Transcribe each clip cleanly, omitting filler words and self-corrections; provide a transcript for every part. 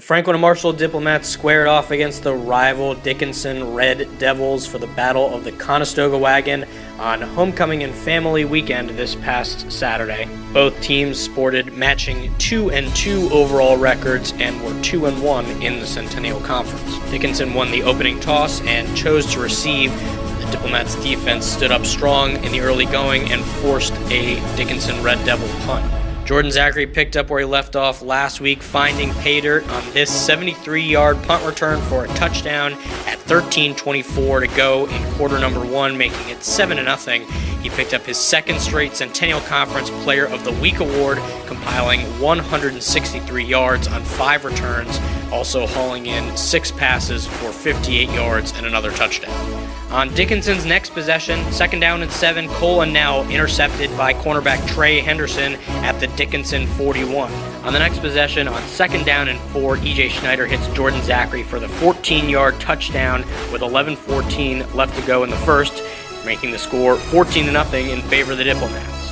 Franklin and Marshall Diplomats squared off against the rival Dickinson Red Devils for the Battle of the Conestoga Wagon on Homecoming and Family Weekend this past Saturday. Both teams sported matching 2-2 overall records and were 2-1 in the Centennial Conference. Dickinson won the opening toss and chose to receive. The Diplomats defense stood up strong in the early going and forced a Dickinson Red Devil punt. Jordan Zachary picked up where he left off last week, finding pay dirt on this 73-yard punt return for a touchdown at 13:24 to go in quarter number one, making it 7-0. He picked up his second straight Centennial Conference Player of the Week award, compiling 163 yards on 5 returns, also hauling in 6 passes for 58 yards and another touchdown. On Dickinson's next possession, 2nd down and 7, Cole and Nell intercepted by cornerback Trey Henderson at the Dickinson 41. On the next possession, on 2nd down and 4, E.J. Schneider hits Jordan Zachary for the 14-yard touchdown with 11:14 left to go in the first, making the score 14-0 in favor of the Diplomats.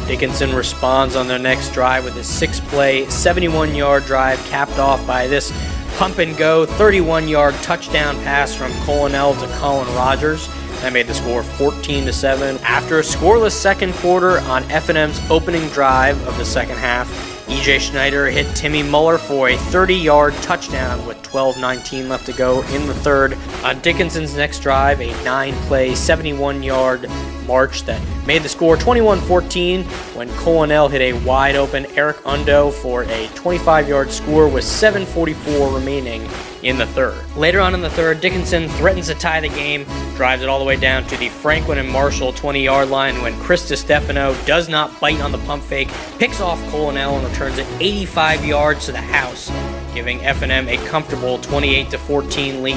Dickinson responds on their next drive with a 6-play, 71-yard drive capped off by this pump-and-go 31-yard touchdown pass from Colonel to Colin Rogers. That made the score 14-7. After a scoreless second quarter on F&M's opening drive of the second half, E.J. Schneider hit Timmy Muller for a 30-yard touchdown with 12:19 left to go in the third. On Dickinson's next drive, a 9-play, 71-yard march that made the score 21-14 when Colonel hit a wide-open Eric Undo for a 25-yard score with 7:44 remaining in the third. Later on in the third, Dickinson threatens to tie the game, drives it all the way down to the Franklin and Marshall 20-yard line when Chris DiStefano does not bite on the pump fake, picks off Colonel and returns it 85 yards to the house, giving F&M a comfortable 28-14 lead.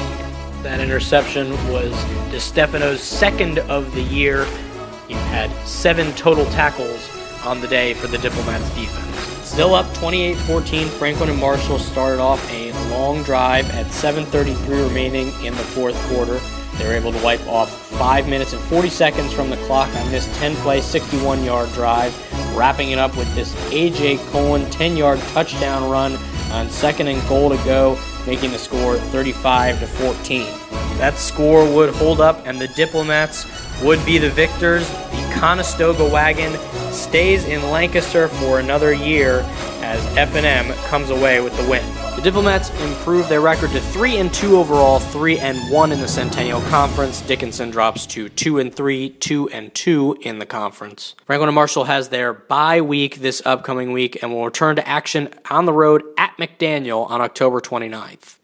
That interception was DiStefano's second of the year. He had 7 total tackles on the day for the Diplomats defense. Still up 28-14, Franklin and Marshall started off a long drive at 7:33 remaining in the fourth quarter. They were able to wipe off 5 minutes and 40 seconds from the clock on this 10-play, 61-yard drive, wrapping it up with this A.J. Cohen 10-yard touchdown run on 2nd and goal to go, making the score 35-14. That score would hold up and the Diplomats would be the victors. The Conestoga Wagon stays in Lancaster for another year as F&M comes away with the win. The Diplomats improved their record to 3-2 overall, 3-1 in the Centennial Conference. Dickinson drops to 2-3, 2-2 in the conference. Franklin and Marshall has their bye week this upcoming week and will return to action on the road at McDaniel on October 29th.